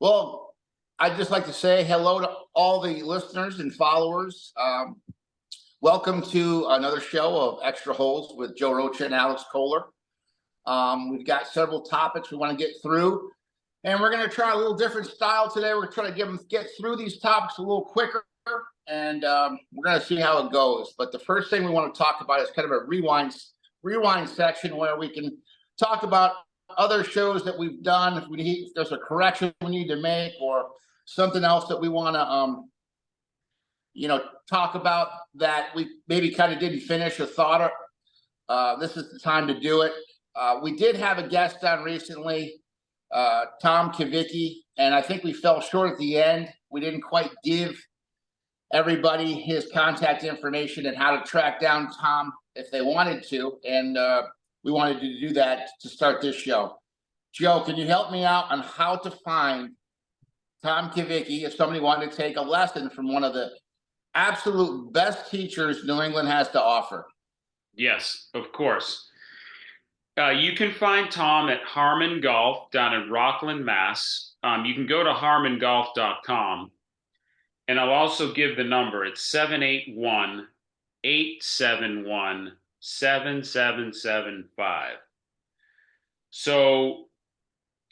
Well, I'd just like to say hello to all the listeners and followers. Welcome to another show of Extra Holes with Joe Rocha and Alex Kohler. We've got several topics we want to get through, and we're going to try a little different style today. We're going to try to get through these topics a little quicker, and we're going to see how it goes. But the first thing we want to talk about is kind of a rewind section where we can talk about other shows that we've done. If there's a correction we need to make or something else that we want to, talk about that we maybe kind of didn't finish or thought this is the time to do it. We did have a guest on recently, Tom Kivicki, and I think we fell short at the end. We didn't quite give everybody his contact information and how to track down Tom if they wanted to. And we wanted to do that to start this show. Joe, can you help me out on how to find Tom Kivicki if somebody wanted to take a lesson from one of the absolute best teachers New England has to offer? Yes, of course. You can find Tom at Harmon Golf down in Rockland, Mass. You can go to harmongolf.com, and I'll also give the number. It's 781-871-7775. So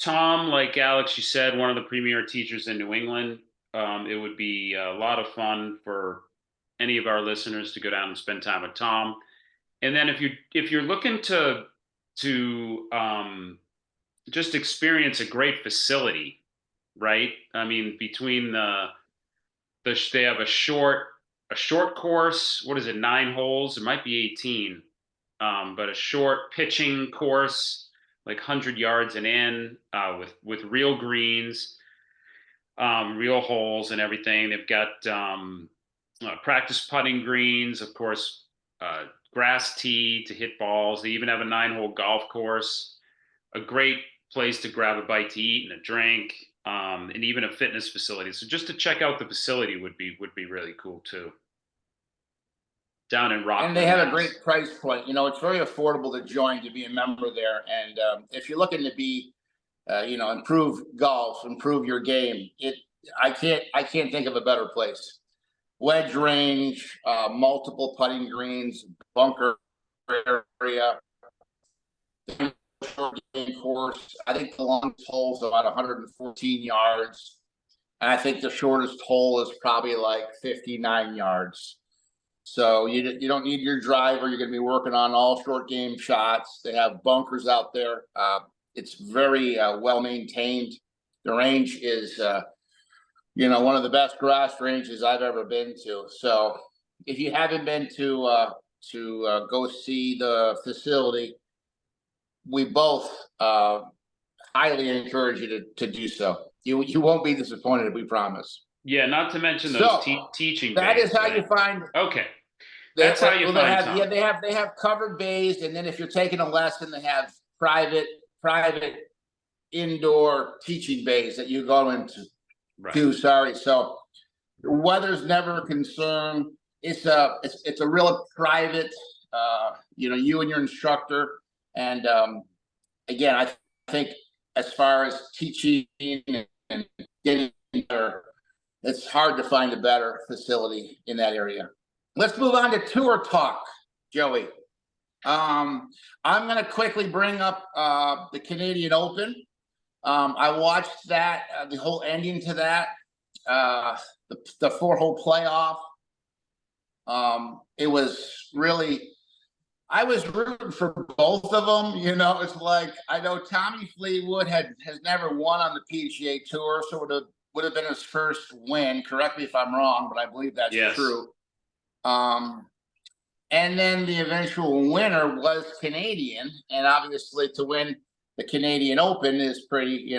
Tom, like Alex, you said, one of the premier teachers in New England. It would be a lot of fun for any of our listeners to go down and spend time with Tom. And then if you're looking to just experience a great facility, right? I mean, between they have a short course. What is it? 9 holes. It might be 18, but a short pitching course, like 100 yards and in, with real greens, real holes and everything. They've got practice putting greens, of course, grass tee to hit balls. They even have a 9-hole golf course, a great place to grab a bite to eat and a drink, and even a fitness facility. So just to check out the facility would be really cool too. Down in Rockland. And they have a great price point. It's very affordable to join, to be a member there. And if you're looking to be, improve golf, improve your game, I can't think of a better place. Wedge range, multiple putting greens, bunker area, short game course. I think the longest hole is about 114 yards. And I think the shortest hole is probably like 59 yards. So you don't need your driver. You're going to be working on all short game shots. They have bunkers out there. It's very well maintained. The range is one of the best grass ranges I've ever been to. So if you haven't been to go see the facility, we both highly encourage you to do so. You won't be disappointed, we promise. Yeah, not to mention those teaching that bays. Is how you find. Okay, that's how you find Tom. Yeah, they have covered bays, and then if you're taking a lesson, they have private indoor teaching bays that you go into. Right. So the weather's never a concern. It's a real private, you and your instructor. And again, I think as far as teaching and getting better, it's hard to find a better facility in that area. Let's move on to tour talk, Joey. I'm going to quickly bring up the Canadian Open. I watched that, the whole ending to that, the 4-hole playoff. It was really, I was rooting for both of them. It's like, I know Tommy Fleetwood has never won on the PGA Tour, so it would have been his first win. Correct me if I'm wrong, but I believe that's true. And then the eventual winner was Canadian, and obviously to win the Canadian Open is pretty,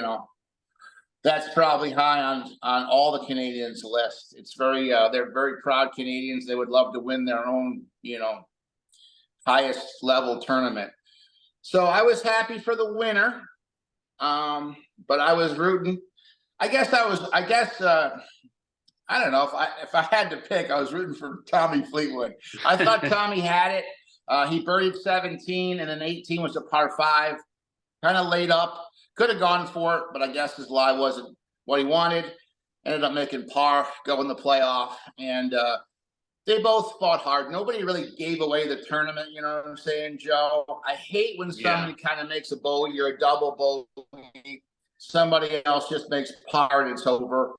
that's probably high on all the Canadians' list. It's very, they're very proud Canadians. They would love to win their own, highest level tournament. So I was happy for the winner, but I was rooting. I don't know if I had to pick, I was rooting for Tommy Fleetwood. I thought Tommy had it. He birdied 17, and then 18 was a par 5. Kind of laid up, could have gone for it, but I guess his lie wasn't what he wanted. Ended up making par, go in the playoff, and they both fought hard. Nobody really gave away the tournament. You know what I'm saying, Joe? I hate when somebody kind of makes a bogey or a double bogey. Somebody else just makes par and it's over.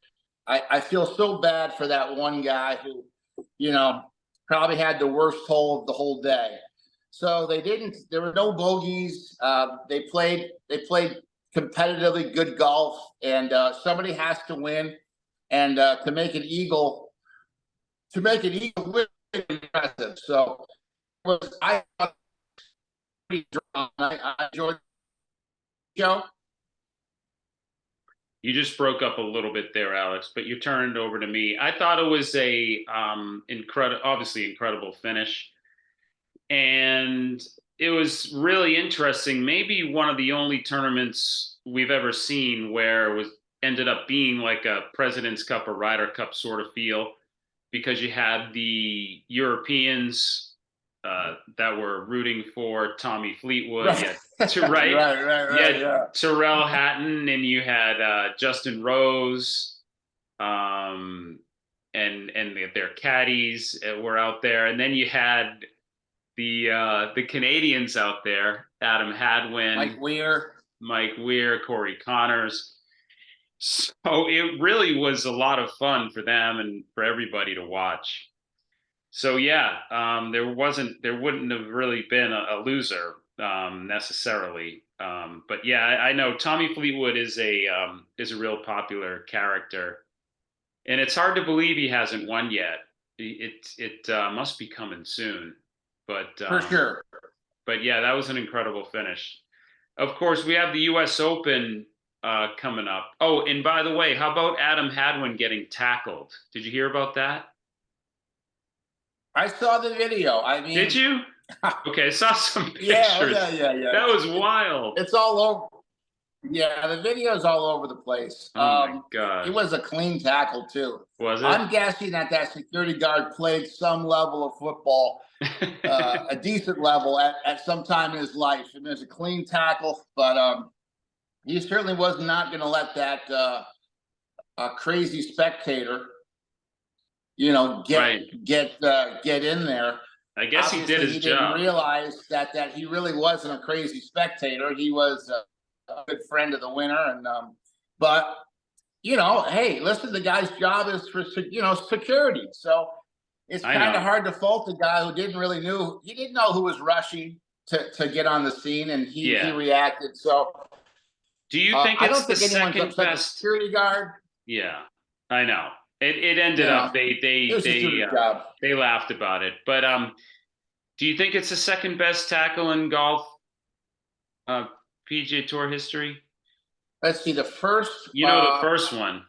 I feel so bad for that one guy who, you know, probably had the worst hole of the whole day. So they didn't. There were no bogeys. They played competitively good golf, and somebody has to win. And to make an eagle win impressive. So I enjoyed the show. You just broke up a little bit there, Alex, but you turned over to me. I thought it was a obviously incredible finish, and it was really interesting. Maybe one of the only tournaments we've ever seen where it was ended up being like a President's Cup or Ryder Cup sort of feel, because you had the Europeans that were rooting for Tommy Fleetwood. Right. Yeah. Tyrrell Hatton, and you had Justin Rose, and their caddies were out there, and then you had the Canadians out there: Adam Hadwin, Mike Weir, Corey Connors. So it really was a lot of fun for them and for everybody to watch. So yeah, there wouldn't have really been a loser necessarily. But yeah, I know Tommy Fleetwood is a real popular character, and it's hard to believe he hasn't won yet. It must be coming soon, but for sure. But yeah, that was an incredible finish. Of course, we have the U.S. Open coming up. Oh, and by the way, how about Adam Hadwin getting tackled? Did you hear about that? I saw the video. I mean, did you? Okay, I saw some pictures. Yeah. That was wild. It's all over. Yeah, the video's all over the place. Oh my God. It was a clean tackle too. Was it? I'm guessing that security guard played some level of football, a decent level at some time in his life. And there's a clean tackle, but he certainly was not going to let that crazy spectator, you know, get in there. I guess Obviously, he did his job. Didn't realize that he really wasn't a crazy spectator. He was a good friend of the winner, and but you know, hey, listen, the guy's job is for security. So it's kind of hard to fault the guy who didn't know who was rushing to get on the scene, and he reacted. So do you think it's the second best security guard? Yeah, I know. It ended up they laughed about it, but do you think it's the second best tackle in golf PGA Tour history? Let's see, the first. The first one.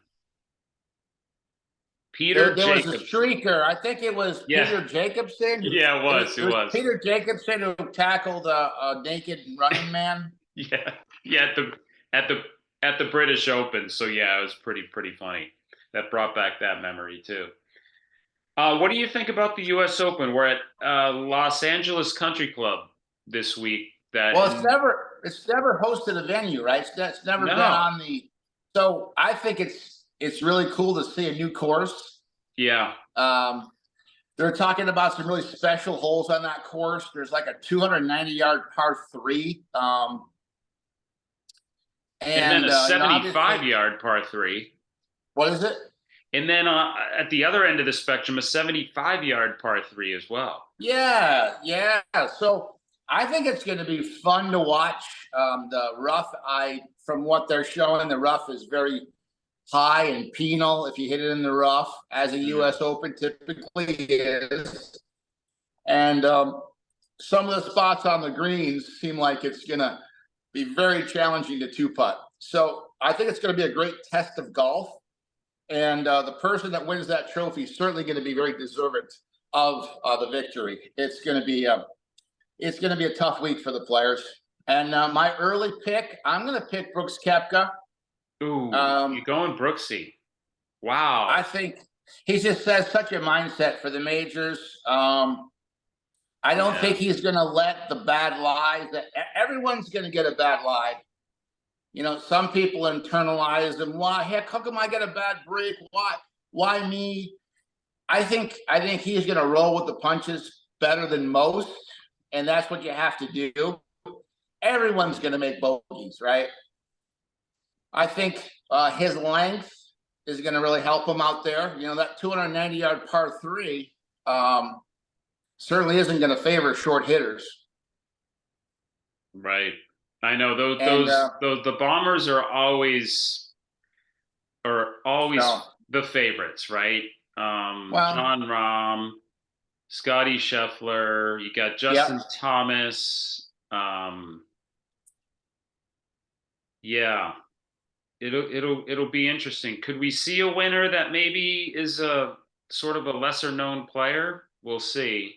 Peter there Jacobsen. Was a streaker. I think it was Peter Jacobsen. Yeah, it was. Peter Jacobsen who tackled a naked running man. Yeah, at the British Open. So yeah, it was pretty funny. That brought back that memory too. What do you think about the U.S. Open? We're at Los Angeles Country Club this week. It's never hosted a venue, right? It's never been on the. So I think it's really cool to see a new course. Yeah. They're talking about some really special holes on that course. There's like a 290-yard par 3. And then a 75-yard par 3. What is it? And then at the other end of the spectrum, a 75-yard par 3 as well. Yeah. So I think it's going to be fun to watch. The rough, from what they're showing, the rough is very high and penal if you hit it in the rough, as a U.S. Open typically is. And some of the spots on the greens seem like it's going to be very challenging to two-putt. So I think it's going to be a great test of golf. And the person that wins that trophy is certainly going to be very deserving of the victory. It's going to be a tough week for the players. And my early pick, I'm going to pick Brooks Koepka. Ooh, you're going Brooksy. Wow. I think he just has such a mindset for the majors. I don't think he's going to let the bad lies. Everyone's going to get a bad lie. You know, some people internalize them. Why? Heck, how come I get a bad break? Why me? I think he's going to roll with the punches better than most, and that's what you have to do. Everyone's going to make bogeys, right? I think his length is going to really help him out there. You know, that 290-yard par three certainly isn't going to favor short hitters. Right. I know And those the Bombers are always no, the favorites, right? well, John Rahm, Scotty Scheffler, you got yeah. Justin Thomas. Yeah, it'll be interesting. Could we see a winner that maybe is a sort of a lesser known player? We'll see.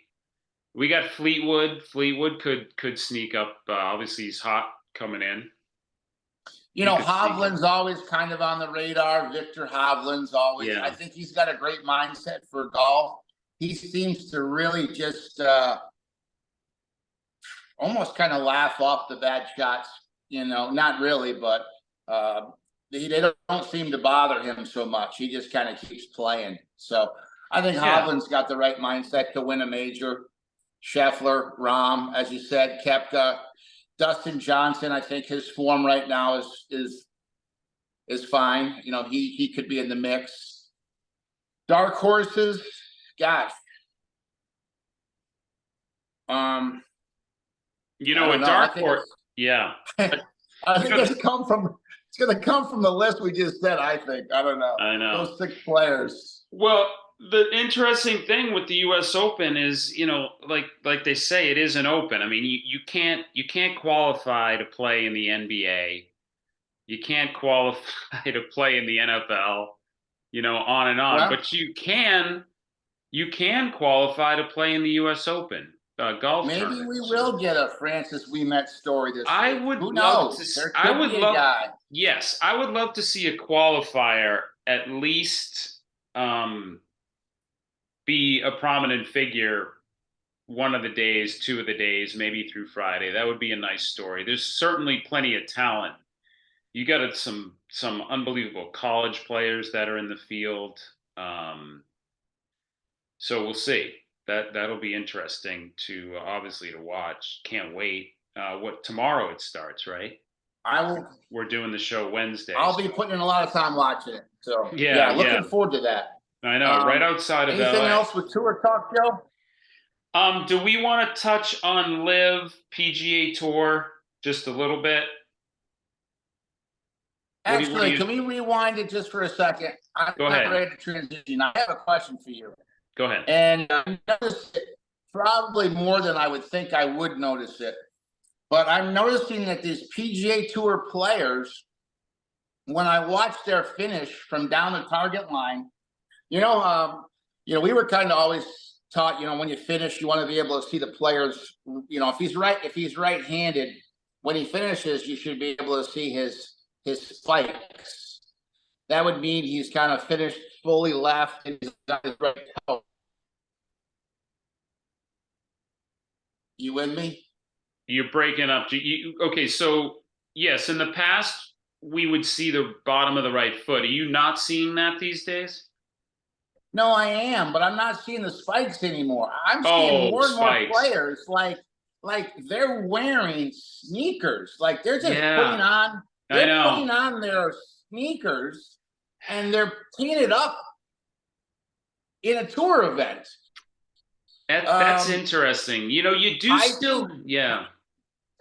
We got Fleetwood. Fleetwood could sneak up. Obviously, he's hot coming in. You know, Hovland's always kind of on the radar. Victor Hovland's always. Yeah. I think he's got a great mindset for golf. He seems to really just almost kind of laugh off the bad shots. You know, not really, but they don't seem to bother him so much. He just kind of keeps playing. So I think Hovland's got the right mindset to win a major. Scheffler, Rahm, as you said, Koepka, Dustin Johnson. I think his form right now is fine. You know, he could be in the mix. Dark horses, gosh. You know, a dark horse. Yeah. I think it's going to come from the list we just said. I think. I don't know. I know those 6 players. Well, the interesting thing with the U.S. Open is, you know, like they say, it is an open. I mean, you can't qualify to play in the NBA. You can't qualify to play in the NFL. You know, on and on. Well, but you can qualify to play in the U.S. Open golf. Maybe tournament. we will get a Francis Ouimet story this I week. would Who love knows? to. I would be a love. guy. Yes, I would love to see a qualifier at least be a prominent figure one of the days, 2 of the days, maybe through Friday. That would be a nice story. There's certainly plenty of talent. You got some unbelievable college players that are in the field. So we'll see. That'll be interesting to obviously to watch. Can't wait. Tomorrow it starts, right? I will. We're doing the show Wednesday. I'll be putting in a lot of time watching it. So yeah, looking forward to that. I know, right outside of anything LA. else with Tour Talk, Joe? Do we want to touch on Live PGA Tour just a little bit? Actually, can we rewind it just for a second? Go ahead. I'm ready to transition. I have a question for you. Go ahead. And I noticed it probably more than I would think I would notice it. But I'm noticing that these PGA Tour players, when I watch their finish from down the target line, we were kind of always taught, when you finish, you want to be able to see the players. If he's right-handed, when he finishes, you should be able to see his spikes. That would mean he's kind of finished fully left and he's got his right toe. You with me? You're breaking up. Okay, so yes, in the past we would see the bottom of the right foot. Are you not seeing that these days? No, I am, but I'm not seeing the spikes anymore. I'm seeing more and more players like they're wearing sneakers. Like they're just putting on their sneakers and they're teeing it up in a tour event. That's interesting. You do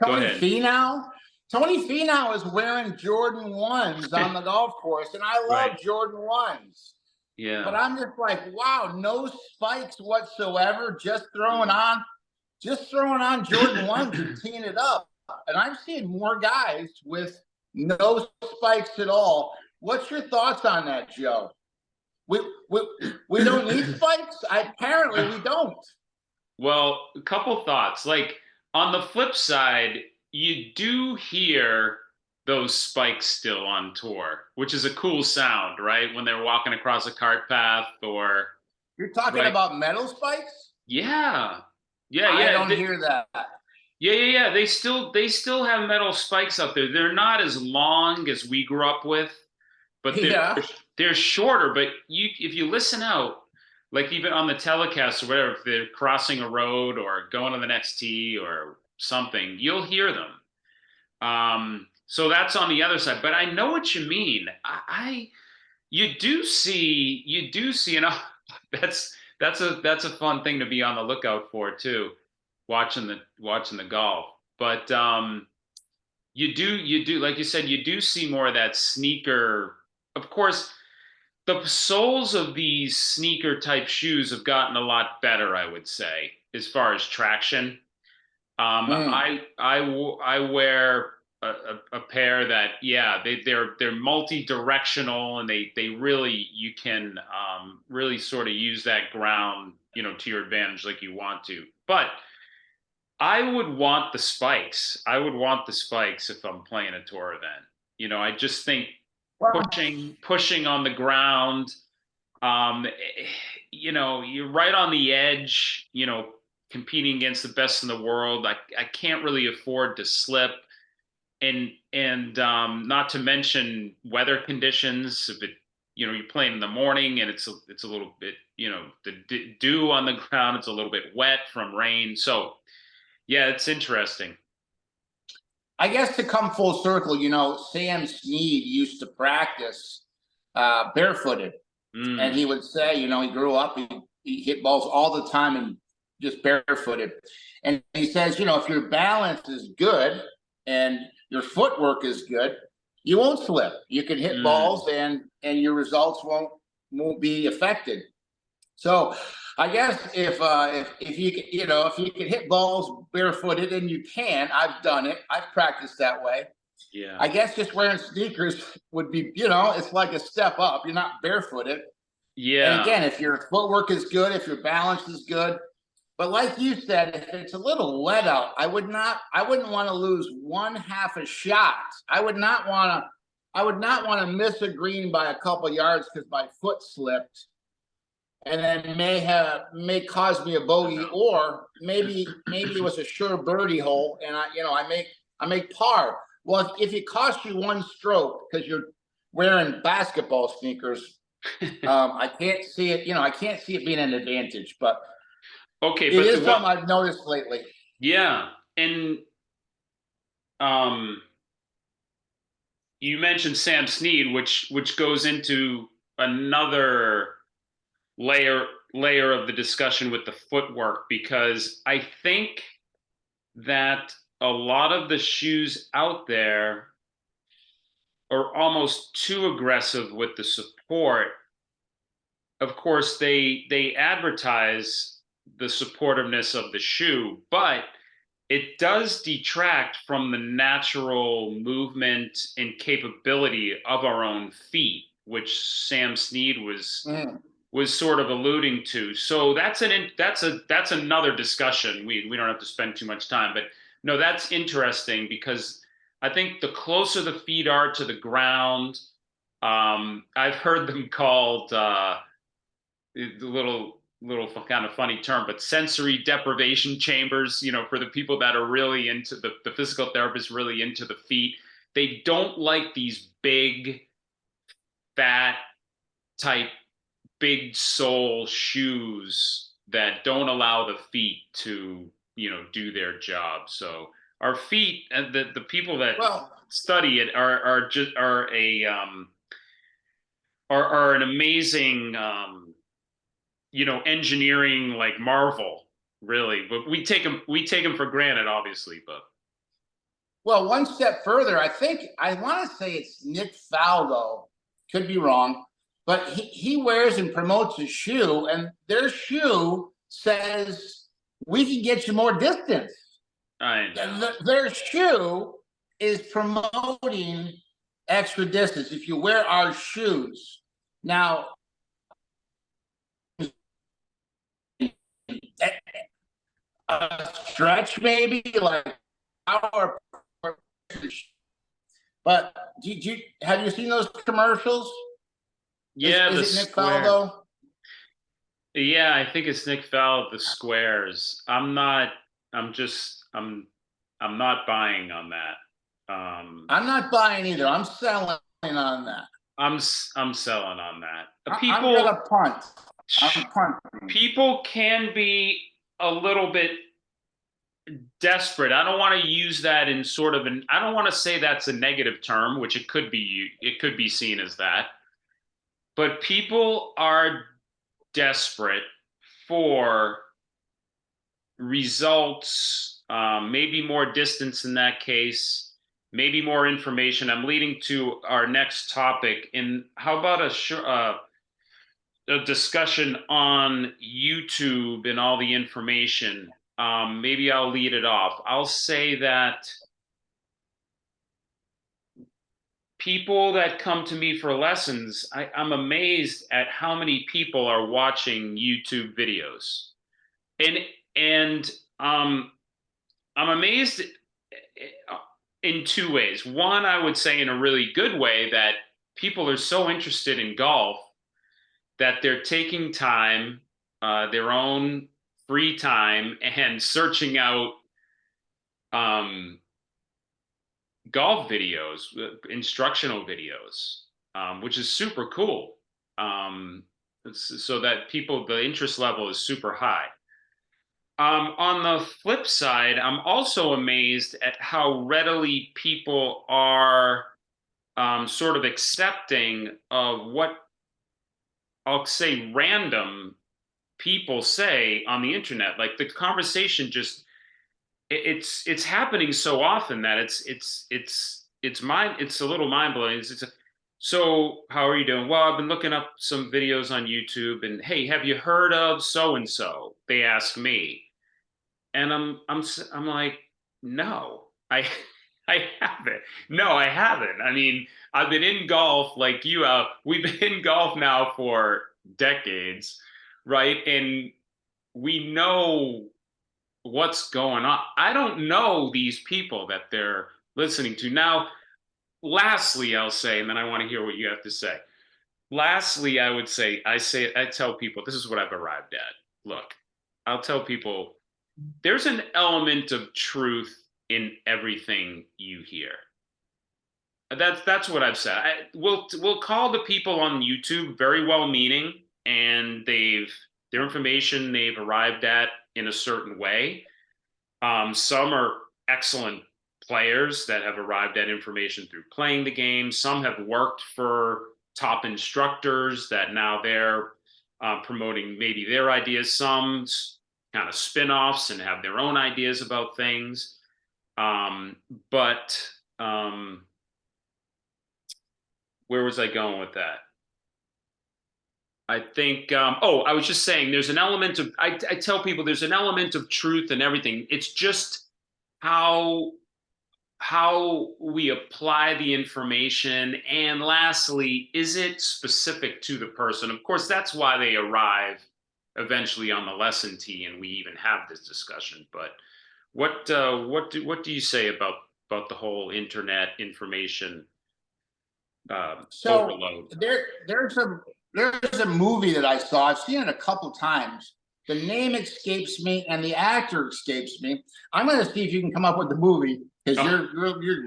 Tony Finau is wearing Jordan 1s on the golf course, and I love Jordan 1s. Yeah. But I'm just like, wow, no spikes whatsoever, just throwing on Jordan 1s and teeing it up. And I'm seeing more guys with no spikes at all. What's your thoughts on that, Joe? We don't need spikes? Apparently we don't. Well, a couple thoughts. Like on the flip side, you do hear those spikes still on tour, which is a cool sound, right? When they're walking across a cart path or... You're talking about metal spikes? Yeah. I don't hear that. Yeah. They still have metal spikes out there. They're not as long as we grew up with, but Yeah. they're shorter. But if you listen out, like even on the telecast or whatever, if they're crossing a road or going to the next tee or something, you'll hear them. So that's on the other side. But I know what you mean. You do see, that's a fun thing to be on the lookout for too, watching the golf. But you do like you said, you do see more of that sneaker. Of course, the soles of these sneaker type shoes have gotten a lot better, I would say, as far as traction. Mm. I wear a pair that, yeah, they're multi-directional, and they really, you can really sort of use that ground, to your advantage like you want to. But I would want the spikes. I would want the spikes if I'm playing a tour event. I just think Well, pushing on the ground, um, you're right on the edge, competing against the best in the world. I can't really afford to slip. And not to mention weather conditions. If you're playing in the morning and it's a little bit, the dew on the ground, it's a little bit wet from rain. So yeah, it's interesting. I guess to come full circle, Sam Snead used to practice barefooted. And Mm, he would say, he grew up, he hit balls all the time and just barefooted. And he says, if your balance is good and your footwork is good, you won't slip. You can hit mm, balls and your results won't be affected. So I guess if you can, if you can hit balls barefooted, and you can, I've done it. I've practiced that way. yeah, I guess just wearing sneakers would be, it's like a step up. You're not barefooted. And yeah, again, if your footwork is good, if your balance is good, but like you said, if it's a little let out, I wouldn't want to lose one half a shot. I would not want to miss a green by a couple yards because my foot slipped, and then may cause me a I bogey, know. or maybe it was a sure birdie hole, and I make par. Well, if it costs you one stroke because you're wearing basketball sneakers, I can't see it. I can't see it being an advantage, but Okay, it but is something I've noticed lately. yeah, and um, you mentioned Sam Snead, which goes into another layer layer of the discussion with the footwork, because I think that a lot of the shoes out there are almost too aggressive with the support. Of course, they advertise the supportiveness of the shoe, but it does detract from the natural movement and capability of our own feet, which Sam Snead Mm. was sort of alluding to. So that's another discussion. We don't have to spend too much time, but no, that's interesting, because I think the closer the feet are to the ground, I've heard them called the little kind of funny term, but sensory deprivation chambers. For the people that are really into the physical therapists, really into the feet, they don't like these big, fat type, big sole shoes that don't allow the feet to do their job. So our feet, and the people that Well, study it are just are an amazing engineering like marvel, really. But we take them for granted, obviously. But one step further, I want to say it's Nick Faldo. Could be wrong, but he wears and promotes a shoe, and their shoe says we can get you more distance. I know. Their shoe is promoting extra distance if you wear our shoes. Now, a stretch maybe like our, but did you have you seen those commercials? Is Yeah, is the it Nick square. Faldo? Yeah, I think it's Nick Fowl of the squares. I'm not. I'm just. I'm. I'm not buying on that. I'm not buying either. I'm selling on that. I'm selling on that. I'm gonna punt. I'm punting. People can be a little bit desperate. I don't want to use that in sort of I don't want to say that's a negative term, which it could be seen as that. But people are desperate for results, maybe more distance in that case, maybe more information. I'm leading to our next topic. And how about a discussion on YouTube and all the information? Maybe I'll lead it off. I'll say that people that come to me for lessons, I'm amazed at how many people are watching YouTube videos. And and I'm amazed in two ways. One, I would say in a really good way, that people are so interested in golf that they're taking time, their own free time, and searching out um, golf videos, instructional videos, which is super cool. So that the interest level is super high. On the flip side, I'm also amazed at how readily people are sort of accepting of what I'll say random people say on the internet. Like the conversation just it's happening so often that it's a little mind blowing. So how are you doing? Well, I've been looking up some videos on YouTube, and hey, have you heard of so and so? They ask me, and I'm like, no, I I haven't. No, I haven't. I mean, I've been in golf like you have. We've been in golf now for decades, right? And we know what's going on. I don't know these people that they're listening to. Now, lastly, I'll say, and then I want to hear what you have to say. Lastly, I would say, I tell people, this is what I've arrived at. Look, I'll tell people there's an element of truth in everything you hear. That's what I've said. We'll call the people on YouTube very well meaning, and their information they've arrived at in a certain way. Some are excellent players that have arrived at information through playing the game. Some have worked for top instructors that now they're promoting maybe their ideas. Some kind of spin-offs and have their own ideas about things. But where was I going with that? I think, I was just saying there's an element of, I tell people there's an element of truth in everything. It's just how we apply the information. And lastly, is it specific to the person? Of course, that's why they arrive eventually on the lesson tee and we even have this discussion. But what do you say about the whole internet information So overload? there's a movie that I saw. I've seen it a couple times. The name escapes me and the actor escapes me. I'm going to see if you can come up with the movie because you're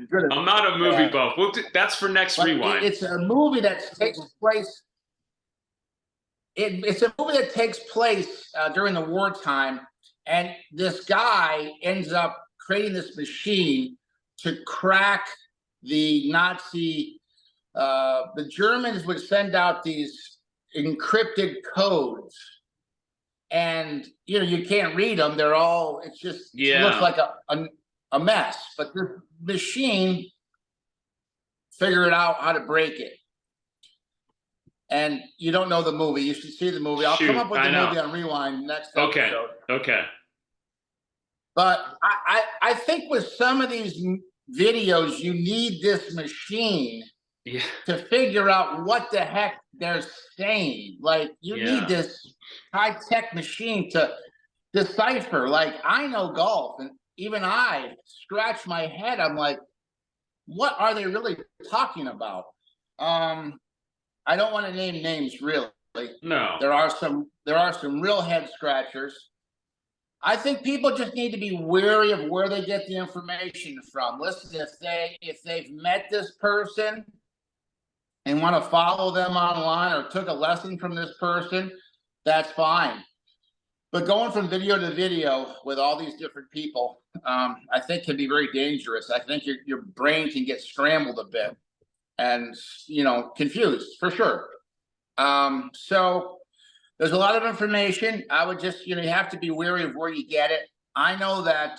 good at I'm not a movie buff. That's for next rewind. It's a movie that takes place. It's a movie that takes place during the wartime, and this guy ends up creating this machine to crack the Nazi. The Germans would send out these encrypted codes, and you can't read them. They're all. It looks like a mess. But the machine figured out how to break it. And you don't know the movie. You should see the movie. I'll come up with the movie on Rewind next episode. Okay. But I think with some of these videos, you need this machine to figure out what the heck they're saying. Like you need this high-tech machine to decipher. Like I know golf, and even I scratch my head. I'm like, what are they really talking about? I don't want to name names really. No. There are some real head scratchers. I think people just need to be wary of where they get the information from. Listen, if they've met this person and want to follow them online or took a lesson from this person, that's fine. But going from video to video with all these different people, I think can be very dangerous. I think your brain can get scrambled a bit and, confused for sure. So there's a lot of information. I would just, you have to be wary of where you get it. I know that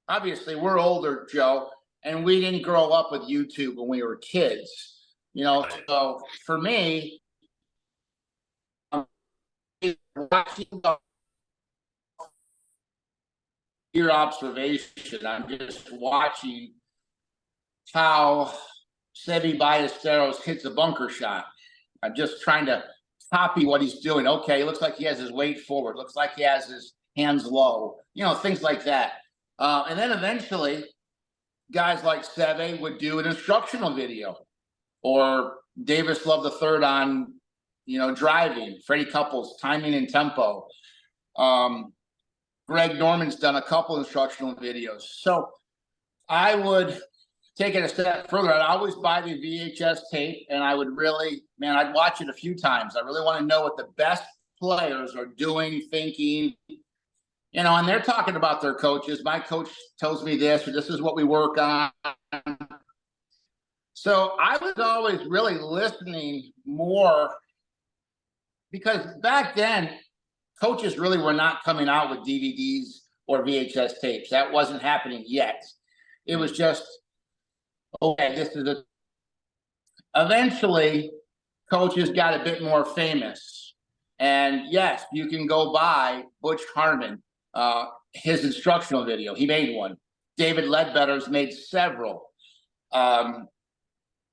obviously we're older, Joe, and we didn't grow up with YouTube when we were kids. So for me, watching your observation, I'm just watching how Sebi Ballesteros hits a bunker shot. I'm just trying to copy what he's doing. Okay, looks like he has his weight forward. Looks like he has his hands low. Things like that. And then eventually, guys like Seve would do an instructional video, or Davis Love III on, driving. Freddie Couples, timing and tempo. Greg Norman's done a couple instructional videos. So I would take it a step further. I'd always buy the VHS tape, and I would really, I'd watch it a few times. I really want to know what the best players are doing, thinking, and they're talking about their coaches. My coach tells me this, or this is what we work on. So I was always really listening more, because back then, coaches really were not coming out with DVDs or VHS tapes. That wasn't happening yet. It was just, okay, this is a. Eventually, coaches got a bit more famous. And yes, you can go buy Butch Harmon, his instructional video. He made one. David Ledbetter's made several.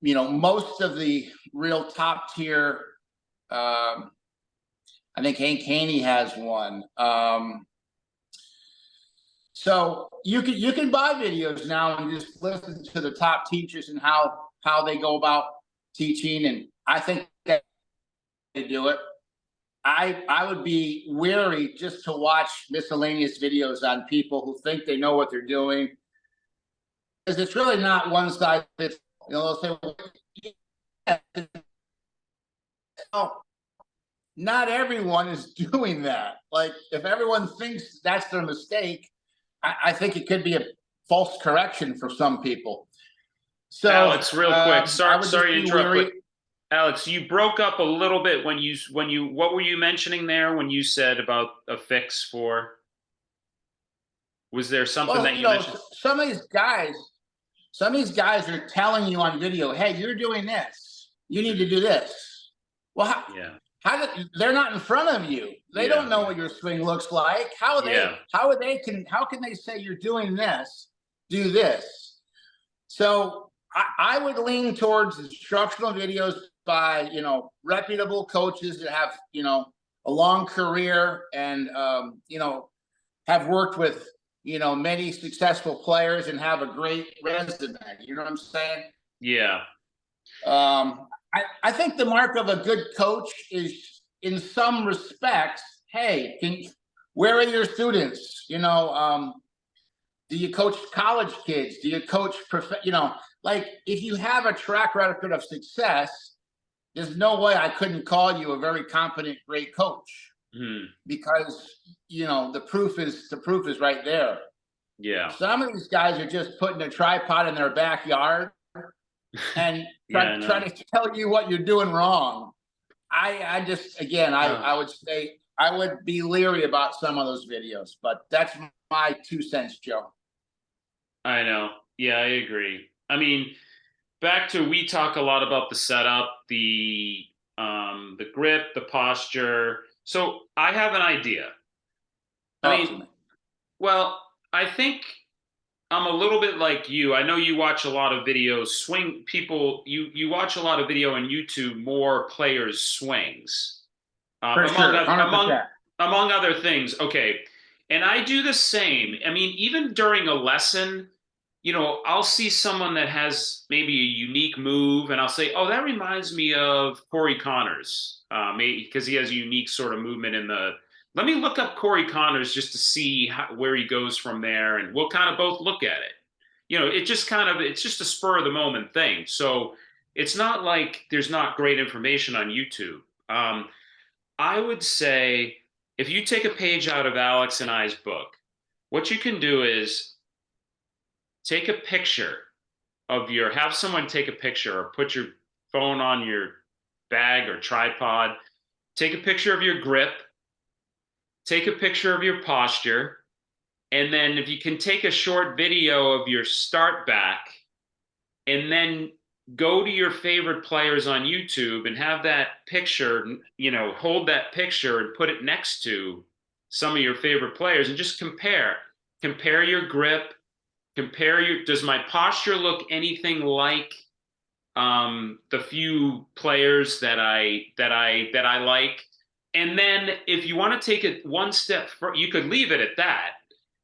Most of the real top tier, I think Hank Haney has one. So you can buy videos now and just listen to the top teachers and how they go about teaching, and I think that they do it. I would be wary just to watch miscellaneous videos on people who think they know what they're doing, because it's really not one size fits. They'll say, well, not everyone is doing that. Like, if everyone thinks that's their mistake, I think it could be a false correction for some people. So, Alex, real quick, sorry to interrupt, but Alex, you broke up a little bit when you what were you mentioning there when you said about a fix for? Was there something that you mentioned? Some of these guys are telling you on video, "Hey, you're doing this. You need to do this." Well, they're not in front of you. They don't know what your swing looks like. How can they say you're doing this? Do this. So I would lean towards instructional videos by reputable coaches that have a long career and have worked with many successful players and have a great resume. You know what I'm saying? Yeah. I think the mark of a good coach is, in some respects, hey, where are your students? Do you coach college kids? Do you coach like, if you have a track record of success, there's no way I couldn't call you a very competent, great coach, because the proof is right there. Yeah. Some of these guys are just putting a tripod in their backyard and trying to tell you what you're doing wrong. I would say I would be leery about some of those videos, but that's my 2 cents, Joe. I know. Yeah, I agree. I mean, we talk a lot about the setup, the grip, the posture. So I have an idea. Well, I think I'm a little bit like you. I know you watch a lot of videos, you watch a lot of video on YouTube, more players' swings. Among other things. Okay. And I do the same. I mean, even during a lesson, I'll see someone that has maybe a unique move, and I'll say, "Oh, that reminds me of Corey Connors," maybe because he has a unique sort of movement in the let me look up Corey Connors just to see where he goes from there, and we'll kind of both look at it. It's just a spur of the moment thing. So it's not like there's not great information on YouTube. I would say if you take a page out of Alex and I's book, what you can do is take a picture have someone take a picture or put your phone on your bag or tripod, take a picture of your grip, take a picture of your posture, and then if you can take a short video of your start back, and then go to your favorite players on YouTube and have that picture, hold that picture and put it next to some of your favorite players and just compare your grip, does my posture look anything like the few players that I like? And then if you want to take it one step further, you could leave it at that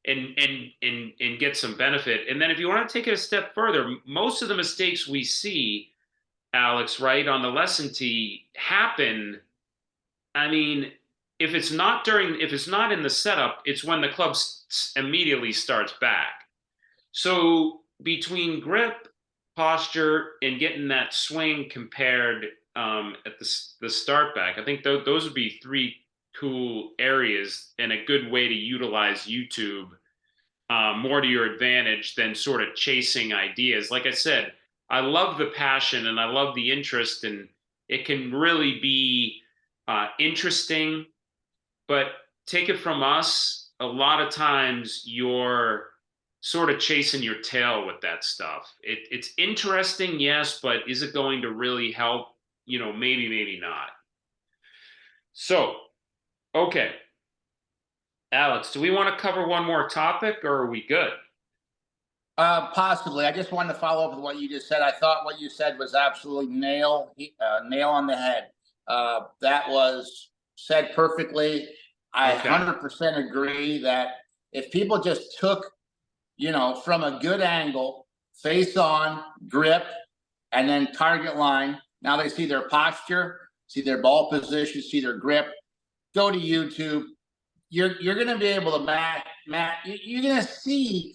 and get some benefit. And then if you want to take it a step further, most of the mistakes we see, Alex, right, on the lesson tee happen. I mean, if it's not in the setup, it's when the club immediately starts back. So between grip, posture, and getting that swing compared at the start back, I think those would be three cool areas and a good way to utilize YouTube more to your advantage than sort of chasing ideas. Like I said, I love the passion and I love the interest, and it can really be interesting, but take it from us, a lot of times you're sort of chasing your tail with that stuff. It's interesting, yes, but is it going to really help? Maybe not. So, okay. Alex, do we want to cover one more topic or are we good? Possibly. I just wanted to follow up with what you just said. I thought what you said was absolutely nail on the head. That was said perfectly. I 100% agree that if people just took, from a good angle, face on, grip, and then target line, now they see their posture, see their ball position, see their grip, go to YouTube. You're going to be able to Matt, you're going to see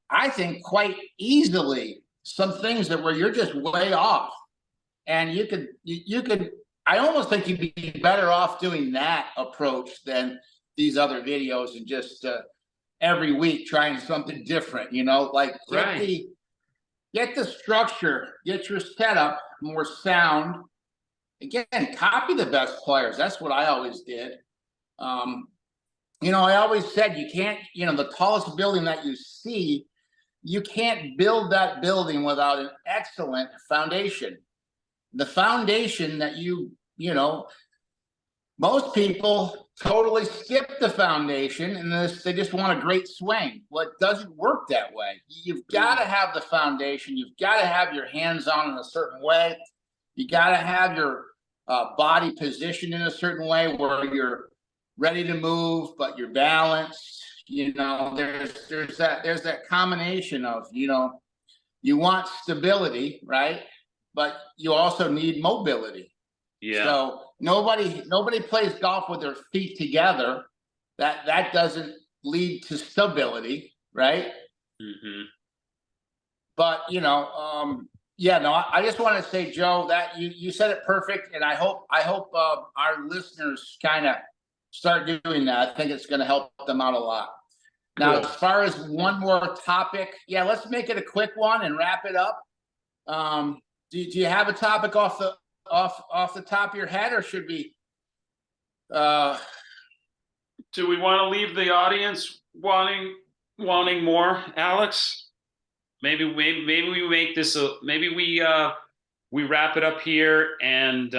I think quite easily some things that where you're just way off, and you could. I almost think you'd be better off doing that approach than these other videos and just every week trying something different. Like get the structure, get your setup more sound. Again, copy the best players. That's what I always did. I always said you can't. The tallest building that you see, you can't build that building without an excellent foundation. The foundation that most people totally skip the foundation and they just want a great swing. Well, it doesn't work that way. You've got to have the foundation. You've got to have your hands on in a certain way. You got to have your body positioned in a certain way where you're ready to move, but you're balanced. There's that combination of, you want stability, right? But you also need mobility. Yeah. So nobody plays golf with their feet together. That doesn't lead to stability, right? Mm-hmm. But I just want to say, Joe, that you said it perfect, and I hope our listeners kind of start doing that. I think it's going to help them out a lot. Now, as far as one more topic, let's make it a quick one and wrap it up. Do you have a topic off the top of your head, or should we? Do we want to leave the audience wanting more, Alex? Maybe we make this maybe we wrap it up here and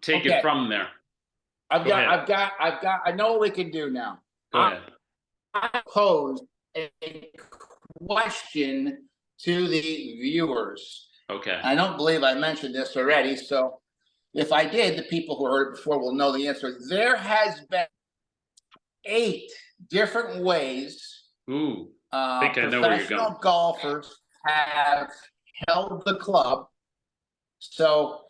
take it from there. I know what we can do now. Go ahead. I pose a question to the viewers. Okay. I don't believe I mentioned this already, so if I did, the people who heard it before will know the answer. There has been 8 different ways I think I know where you're going. Professional golfers have held the club. So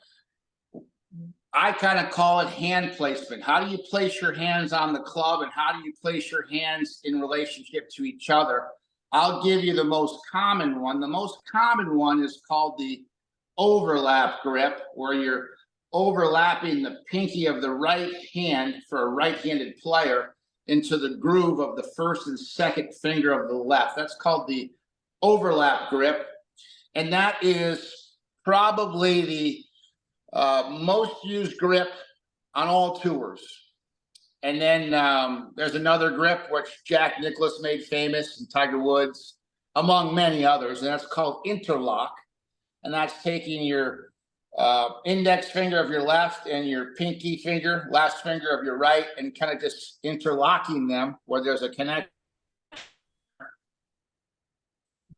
I kind of call it hand placement. How do you place your hands on the club, and how do you place your hands in relationship to each other? I'll give you the most common one. The most common one is called the overlap grip, where you're overlapping the pinky of the right hand for a right-handed player into the groove of the first and second finger of the left. That's called the overlap grip. And that is probably the most used grip on all tours. And then there's another grip which Jack Nicklaus made famous, and Tiger Woods, among many others, and that's called interlock. And that's taking your index finger of your left and your pinky finger, last finger of your right, and kind of just interlocking them where there's a connection.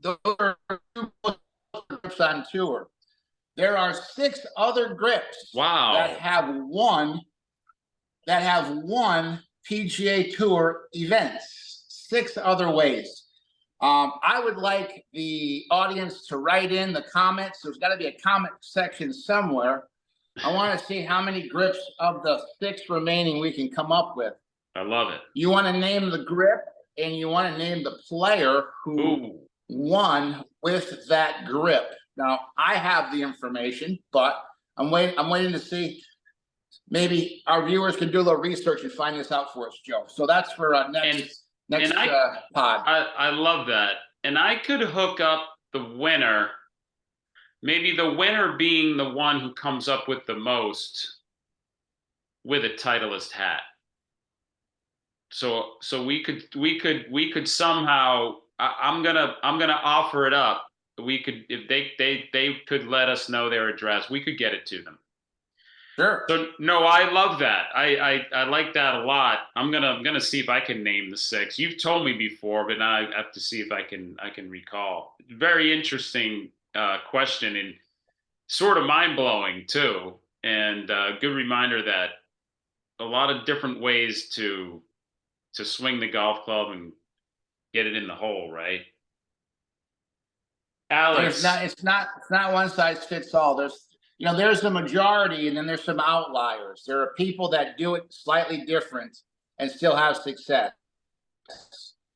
Those are two grips on tour. There are 6 other grips that have won PGA Tour events. 6 other ways. I would like the audience to write in the comments. There's got to be a comment section somewhere. I want to see how many grips of the 6 remaining we can come up with. I love it. You want to name the grip, and you want to name the player who won with that grip. Now, I have the information, but I'm waiting to see. Maybe our viewers can do a little research and find this out for us, Joe. So that's for next pod. I love that. And I could hook up the winner, maybe the winner being the one who comes up with the most, with a Titleist hat. So we could somehow, I'm gonna offer it up. We could, if they could let us know their address, we could get it to them. Sure. So no, I love that. I like that a lot. I'm gonna see if I can name the 6. You've told me before, but now I have to see if I can recall. Very interesting question, and sort of mind blowing too. And good reminder that a lot of different ways to swing the golf club and get it in the hole, right? Alex, It's not one size fits all. There's the majority, and then there's some outliers. There are people that do it slightly different and still have success.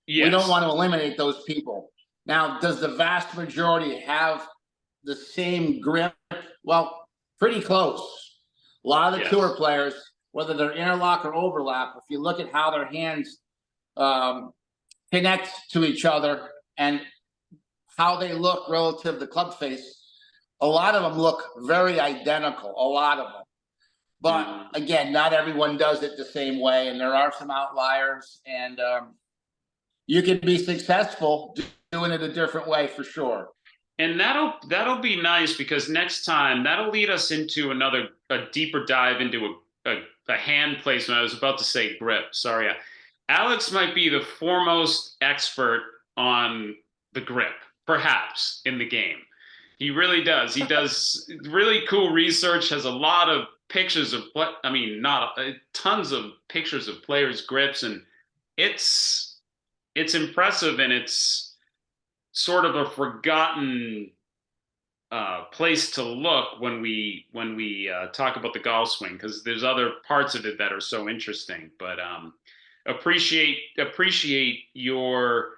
Yes. We don't want to eliminate those people. Now, does the vast majority have the same grip? Well, pretty close. A lot of the tour players, whether they're interlock or overlap, if you look at how their hands connect to each other and how they look relative to the club face, a lot of them look very identical, a lot of them. But again, not everyone does it the same way, and there are some outliers, and you can be successful doing it a different way for sure. And that'll be nice, because next time that'll lead us into a deeper dive into a hand placement. I was about to say grip. Sorry, Alex might be the foremost expert on the grip, perhaps, in the game. He really does. He does really cool research. Has a lot of pictures of tons of pictures of players' grips, and it's impressive, and it's sort of a forgotten place to look when we talk about the golf swing, because there's other parts of it that are so interesting. But appreciate your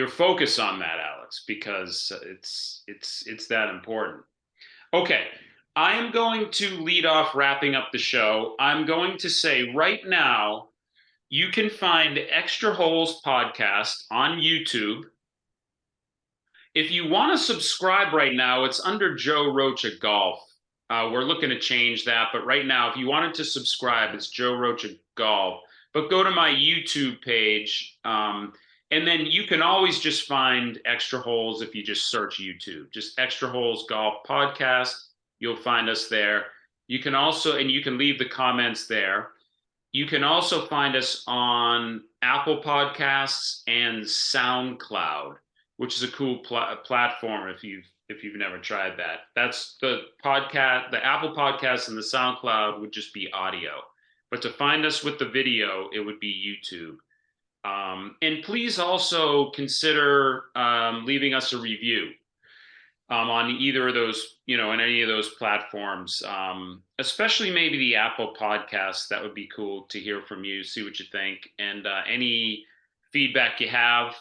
focus on that, Alex, because it's that important. Okay, I am going to lead off wrapping up the show. I'm going to say right now, you can find Extra Holes Podcast on YouTube. If you want to subscribe right now, it's under Joe Rocha Golf. We're looking to change that, but right now, if you wanted to subscribe, it's Joe Rocha Golf. But go to my YouTube page, and then you can always just find Extra Holes if you just search YouTube. Just Extra Holes Golf Podcast. You'll find us there. You can also, and you can leave the comments there. You can also find us on Apple Podcasts and SoundCloud, which is a cool platform if you've never tried that. That's the podcast. The Apple Podcasts and the SoundCloud would just be audio. But to find us with the video, it would be YouTube. And please also consider leaving us a review. on either of those, on any of those platforms, especially maybe the Apple podcast. That would be cool to hear from you, see what you think. And any feedback you have,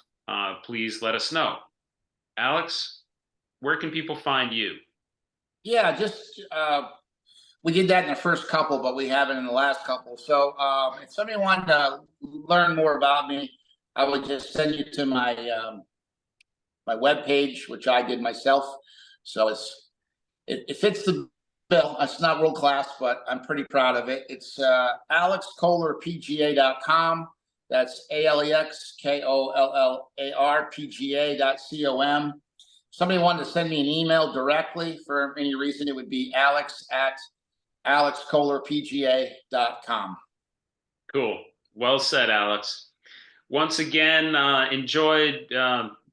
please let us know. Alex, where can people find you? Yeah, just we did that in the first couple, but we haven't in the last couple. So if somebody wanted to learn more about me, I would just send you to my webpage, which I did myself. So it fits the bill. It's not world class, but I'm pretty proud of it. It's alexkollarpga.com. That's ALEXKOLLARPGA.com. Somebody wanted to send me an email directly for any reason, it would be alex@alexkollarpga.com. Cool. Well said, Alex. Once again, enjoyed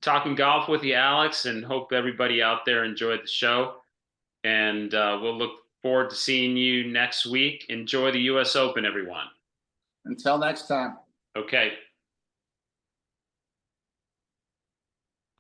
talking golf with you, Alex, and hope everybody out there enjoyed the show. And we'll look forward to seeing you next week. Enjoy the U.S. Open, everyone. Until next time. Okay.